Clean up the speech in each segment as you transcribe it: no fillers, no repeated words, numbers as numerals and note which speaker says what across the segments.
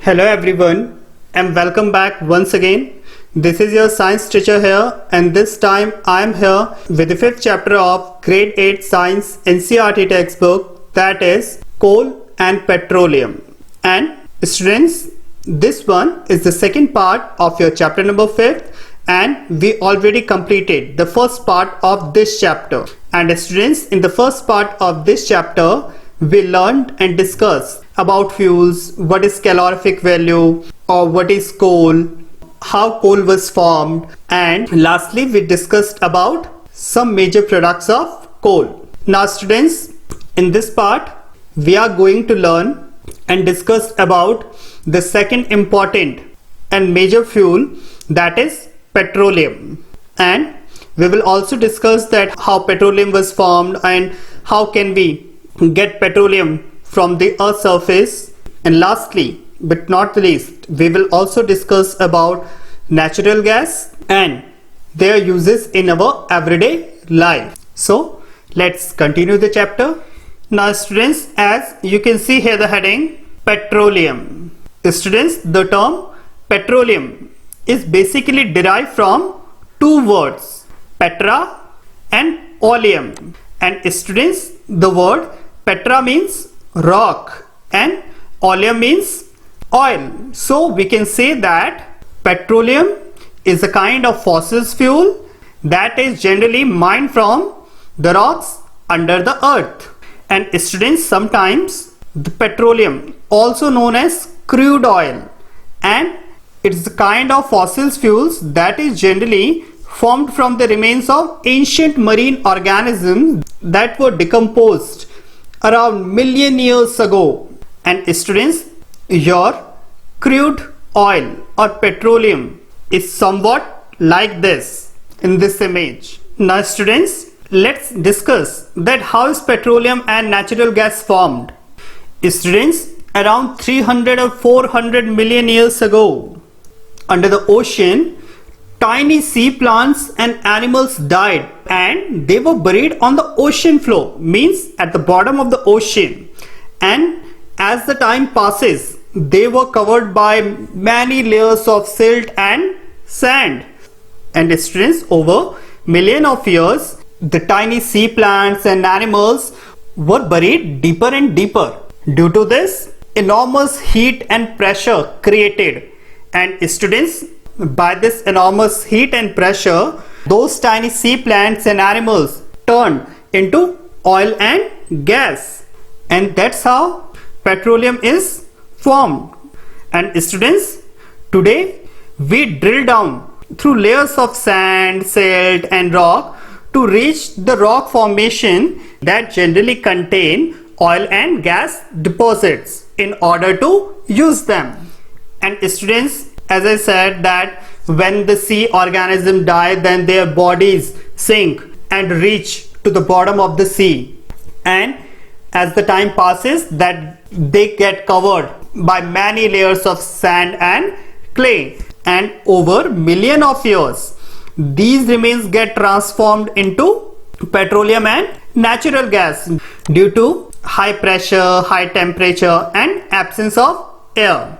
Speaker 1: Hello everyone and welcome back once again. This is your science teacher here, and this time I am here with the 5th chapter of grade 8 science Ncert textbook, that is coal and petroleum. And students, this one is the second part of your chapter number 5th, and we already completed the first part of this chapter. And students, in the first part of this chapter we learned and discussed about fuels, what is calorific value or what is coal, how coal was formed, and lastly we discussed about some major products of coal. Now students, in this part we are going to learn and discuss about the second important and major fuel, that is petroleum. And we will also discuss that how petroleum was formed and how can we get petroleum from the earth's surface. And lastly but not the least, we will also discuss about natural gas and their uses in our everyday life. So let's continue the chapter. Now students, as you can see here the heading petroleum. Students, the term petroleum is basically derived from two words, petra and oleum. And students, the word petra means rock and oleum means oil. So we can say that petroleum is a kind of fossil fuel that is generally mined from the rocks under the earth. And students, sometimes the petroleum, also known as crude oil, and it's the kind of fossil fuels that is generally formed from the remains of ancient marine organisms that were decomposed around million years ago. And students, your crude oil or petroleum is somewhat like this in this image. Now students, let's discuss that how is petroleum and natural gas formed. Students, around 300 or 400 million years ago, under the ocean, tiny sea plants and animals died and they were buried on the ocean floor, means at the bottom of the ocean. And as the time passes, they were covered by many layers of silt and sand. And students, over millions of years, the tiny sea plants and animals were buried deeper and deeper. Due to this, enormous heat and pressure created. And students, by this enormous heat and pressure, those tiny sea plants and animals turned into oil and gas. And that's how petroleum is formed. And students, today we drill down through layers of sand, silt and rock to reach the rock formation that generally contain oil and gas deposits in order to use them. And students, as I said, that when the sea organism die, then their bodies sink and reach to the bottom of the sea. And as the time passes, that they get covered by many layers of sand and clay. And over million of years, these remains get transformed into petroleum and natural gas due to high pressure, high temperature and absence of air.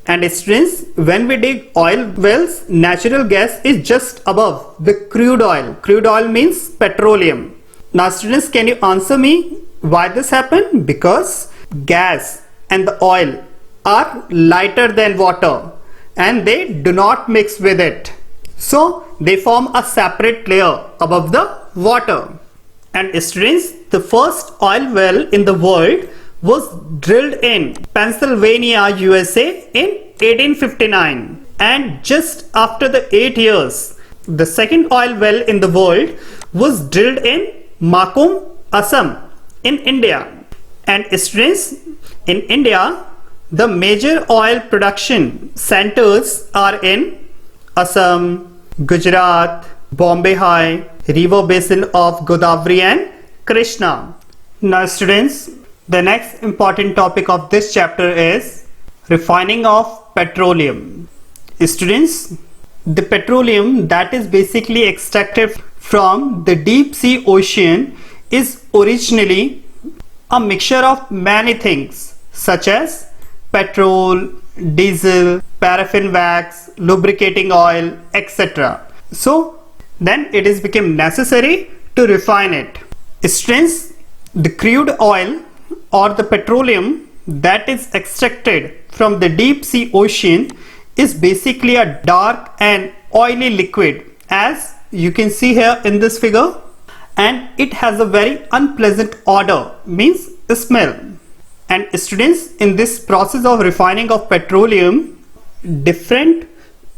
Speaker 1: And students, when we dig oil wells, natural gas is just above the crude oil. Crude oil means petroleum. Now students, can you answer me why this happened? Because gas and the oil are lighter than water and they do not mix with it. So they form a separate layer above the water. And students, the first oil well in the world was drilled in Pennsylvania, USA in 1859. And just after the 8 years, the second oil well in the world was drilled in Makum, Assam in India. And students, in India, the major oil production centers are in Assam, Gujarat, Bombay High, river basin of Godavari and Krishna. Now students, the next important topic of this chapter is refining of petroleum. Students, the petroleum that is basically extracted from the deep sea ocean is originally a mixture of many things such as petrol, diesel, paraffin wax, lubricating oil, etc. So then it is become necessary to refine it. Students, the crude oil or the petroleum that is extracted from the deep sea ocean is basically a dark and oily liquid, as you can see here in this figure, and it has a very unpleasant odor, means smell. And students, in this process of refining of petroleum, different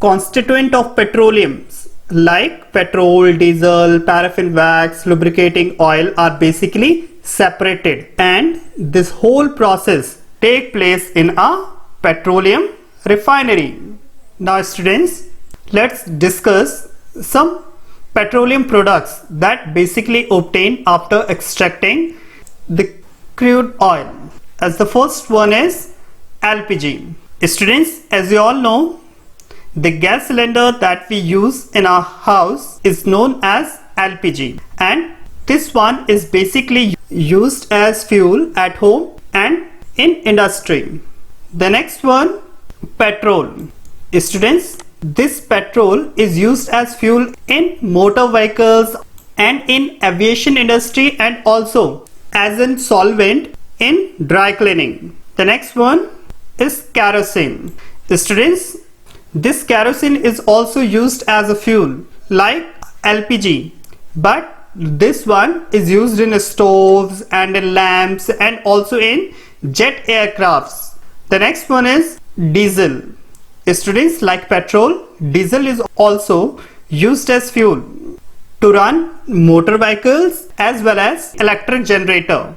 Speaker 1: constituent of petroleums like petrol, diesel, paraffin wax, lubricating oil are basically separated, and this whole process take place in a petroleum refinery. Now students, let's discuss some petroleum products that basically obtain after extracting the crude oil. As the first one is LPG. Students, as you all know, the gas cylinder that we use in our house is known as LPG, and this one is basically used as fuel at home and in industry. The next one, petrol. Students, this petrol is used as fuel in motor vehicles and in aviation industry, and also as a solvent in dry cleaning. The next one is kerosene. Students, this kerosene is also used as a fuel like LPG, but this one is used in stoves and in lamps and also in jet aircrafts. The next one is diesel. Students, like petrol, diesel is also used as fuel to run motor vehicles as well as electric generator.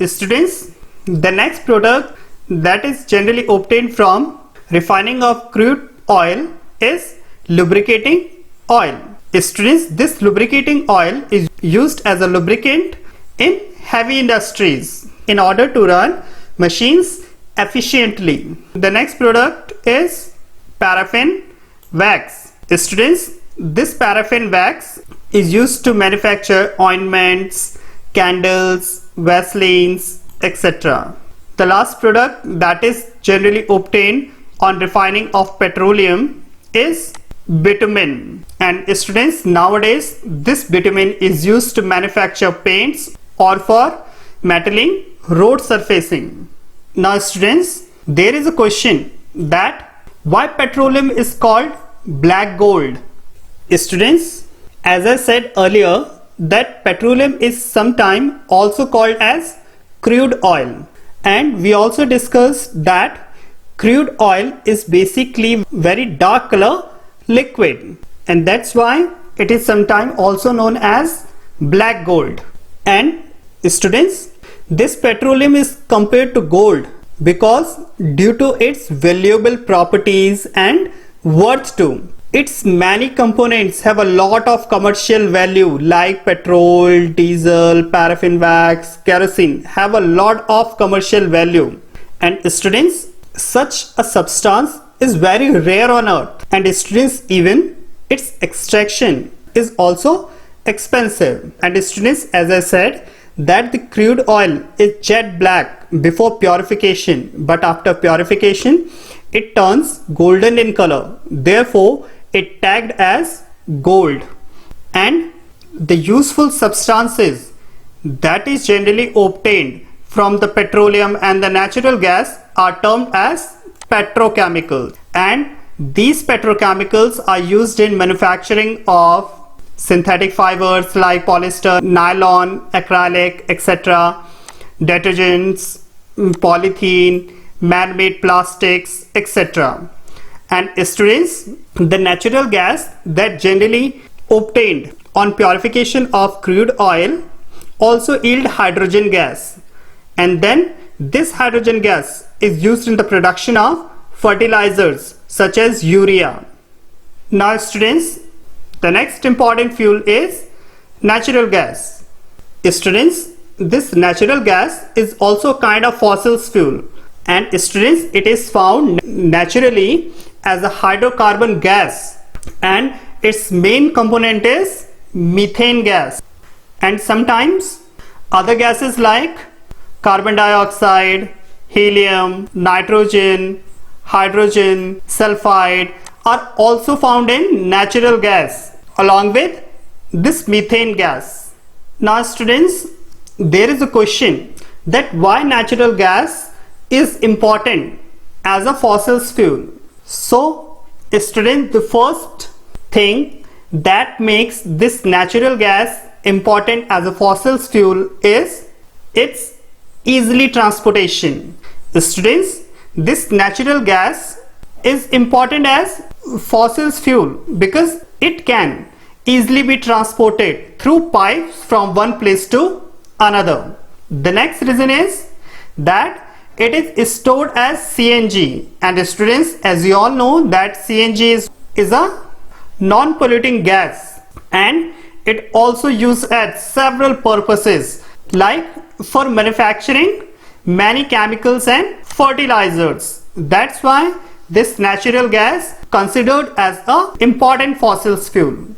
Speaker 1: Students, the next product that is generally obtained from refining of crude oil is lubricating oil. Students, this lubricating oil is used as a lubricant in heavy industries in order to run machines efficiently. The next product is paraffin wax. Students, this paraffin wax is used to manufacture ointments, candles, vaselines, etc. The last product that is generally obtained on refining of petroleum is bitumen. And students, nowadays this bitumen is used to manufacture paints or for metalling road surfacing. Now students, there is a question that why petroleum is called black gold. Students, as I said earlier, that petroleum is sometimes also called as crude oil, and we also discussed that crude oil is basically very dark color liquid, and that's why it is sometimes also known as black gold. And students, this petroleum is compared to gold because due to its valuable properties and worth too. Its many components have a lot of commercial value like petrol, diesel, paraffin wax, kerosene have a lot of commercial value. And students, such a substance is very rare on earth, and students, even its extraction is also expensive. And students, as I said, that the crude oil is jet black before purification, but after purification it turns golden in color, therefore it tagged as gold. And the useful substances that is generally obtained from the petroleum and the natural gas are termed as petrochemicals, and these petrochemicals are used in manufacturing of synthetic fibers like polyester, nylon, acrylic, etc., detergents, polythene, man-made plastics, etc. And students, the natural gas that generally obtained on purification of crude oil also yield hydrogen gas, and then this hydrogen gas is used in the production of fertilizers such as urea. Now students, the next important fuel is natural gas. Students, this natural gas is also kind of fossil fuel, and students, it is found naturally as a hydrocarbon gas, and its main component is methane gas, and sometimes other gases like carbon dioxide, helium, nitrogen, hydrogen, sulfide are also found in natural gas along with this methane gas. Now students, there is a question that why natural gas is important as a fossil fuel. So students, the first thing that makes this natural gas important as a fossil fuel is its easily transportation. Students, this natural gas is important as fossil fuel because it can easily be transported through pipes from one place to another. The next reason is that it is stored as CNG, and students, as you all know that CNG is a non-polluting gas and it also used at several purposes like for manufacturing many chemicals and fertilizers. That's why this natural gas considered as a important fossil fuel.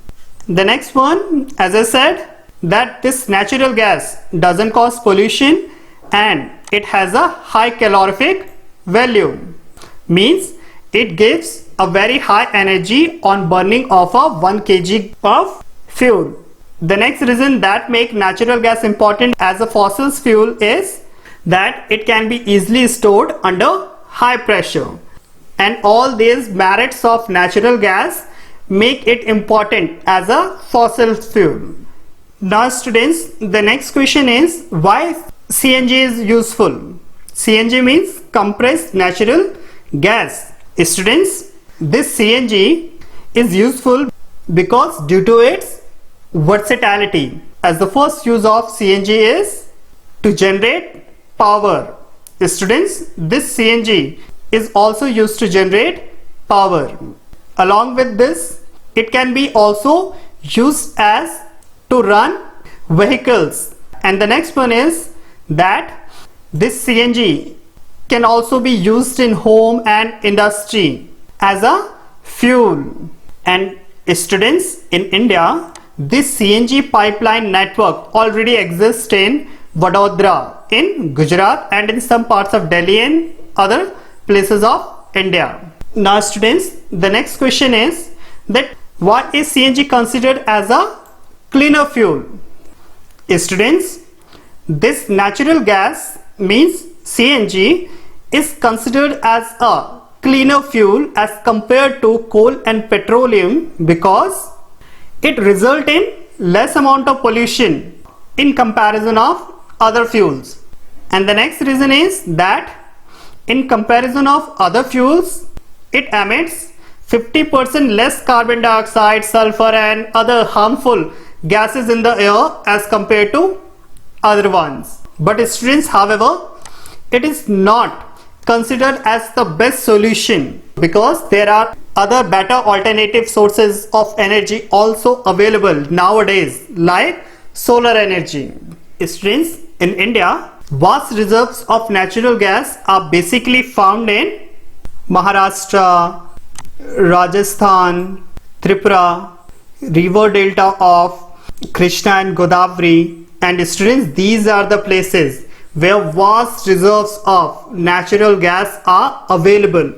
Speaker 1: The next one, as I said, that this natural gas doesn't cause pollution and it has a high calorific value, means it gives a very high energy on burning of a 1 kg of fuel. The next reason that make natural gas important as a fossil fuel is that it can be easily stored under high pressure, and all these merits of natural gas make it important as a fossil fuel. Now students, the next question is why CNG is useful. CNG means compressed natural gas. Students, this CNG is useful because due to its versatility, as the first use of CNG is to generate power. Students, this CNG is also used to generate power. Along with this, it can be also used as to run vehicles. And the next one is that this CNG can also be used in home and industry as a fuel. And students, in India, this CNG pipeline network already exists in Vadodara in Gujarat and in some parts of Delhi and other places of India. Now students, the next question is that why is CNG considered as a cleaner fuel? Students, this natural gas means CNG is considered as a cleaner fuel as compared to coal and petroleum because it results in less amount of pollution in comparison of other fuels. And the next reason is that in comparison of other fuels, it emits 50% less carbon dioxide, sulfur and other harmful gases in the air as compared to other ones. But students, however, it is not considered as the best solution because there are other better alternative sources of energy also available nowadays like solar energy. Students, in India, vast reserves of natural gas are basically found in Maharashtra, Rajasthan, Tripura, river delta of Krishna and Godavari. And students, these are the places where vast reserves of natural gas are available.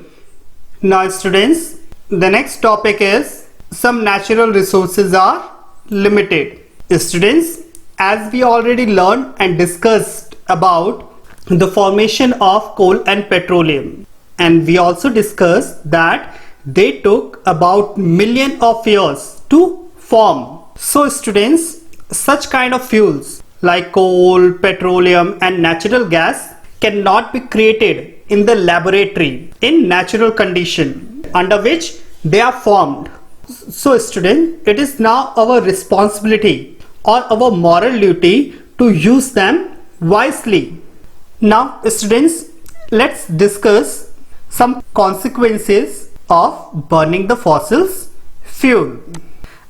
Speaker 1: Now students, the next topic is some natural resources are limited. Students, as we already learned and discussed about the formation of coal and petroleum, and we also discussed that they took about million of years to form. So students, such kind of fuels like coal, petroleum and natural gas cannot be created in the laboratory in natural condition under which they are formed. So students, it is now our responsibility or our moral duty to use them wisely. Now students, let's discuss some consequences of burning the fossil fuel.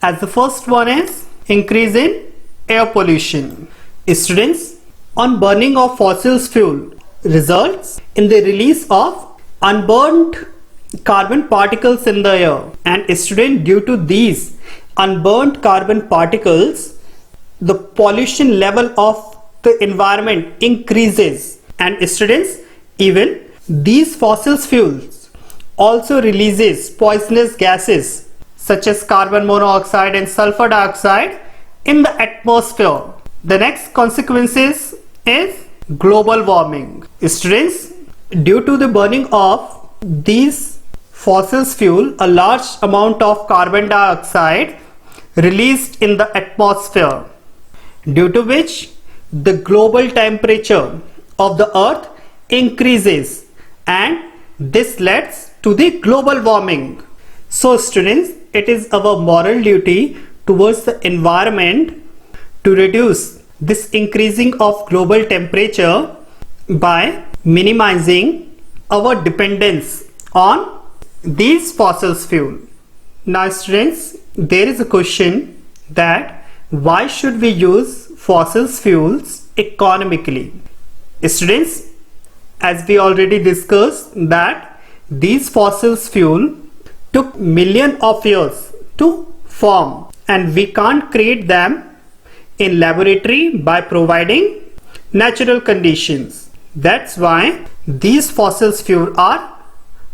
Speaker 1: As the first one is increase in air pollution. Students, on burning of fossil fuel results in the release of unburned carbon particles in the air, and student, due to these unburned carbon particles, the pollution level of the environment increases. And students, even these fossil fuels also releases poisonous gases such as carbon monoxide and sulfur dioxide in the atmosphere. The next consequences is global warming. Students, due to the burning of these fossil fuel, a large amount of carbon dioxide released in the atmosphere, due to which the global temperature of the earth increases, and this leads to the global warming. So students, it is our moral duty towards the environment to reduce this increasing of global temperature by minimizing our dependence on these fossil fuel. Now students, there is a question that why should we use fossil fuels economically? Students, as we already discussed that these fossil fuel took millions of years to form, and we can't create them in laboratory by providing natural conditions. That's why these fossil fuel are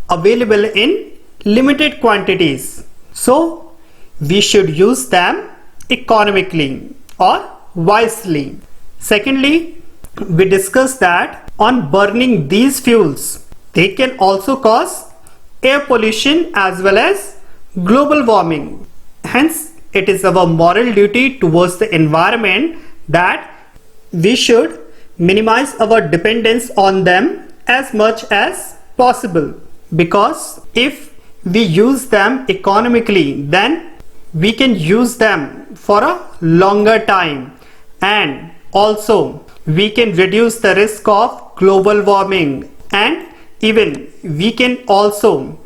Speaker 1: available in limited quantities. So we should use them economically or wisely. Secondly, we discussed that on burning these fuels, they can also cause air pollution as well as global warming. Hence, it is our moral duty towards the environment that we should minimize our dependence on them as much as possible, because if we use them economically, then we can use them for a longer time, and also we can reduce the risk of global warming, and even we can also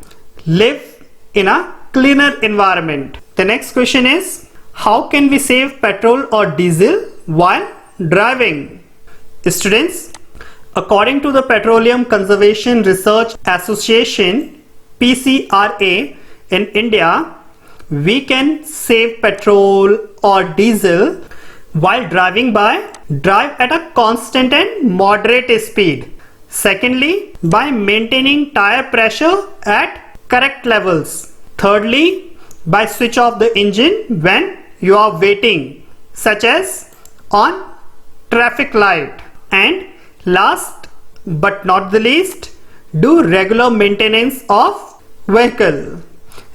Speaker 1: live in a cleaner environment. The next question is, how can we save petrol or diesel while driving? Students, according to the Petroleum Conservation Research Association (PCRA) in India, we can save petrol or diesel while driving by drive at a constant and moderate speed. Secondly, by maintaining tire pressure at correct levels. Thirdly, by switch off the engine when you are waiting, such as on traffic light. And last but not the least, do regular maintenance of vehicle.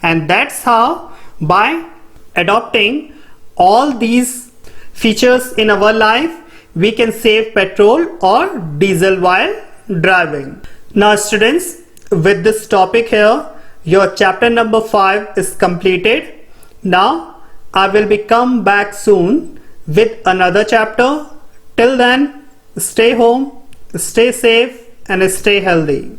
Speaker 1: And that's how, by adopting all these features in our life, we can save petrol or diesel while driving. Now students, with this topic here, your chapter number 5 is completed. Now I will be come back soon with another chapter. Till then, stay home, stay safe and stay healthy.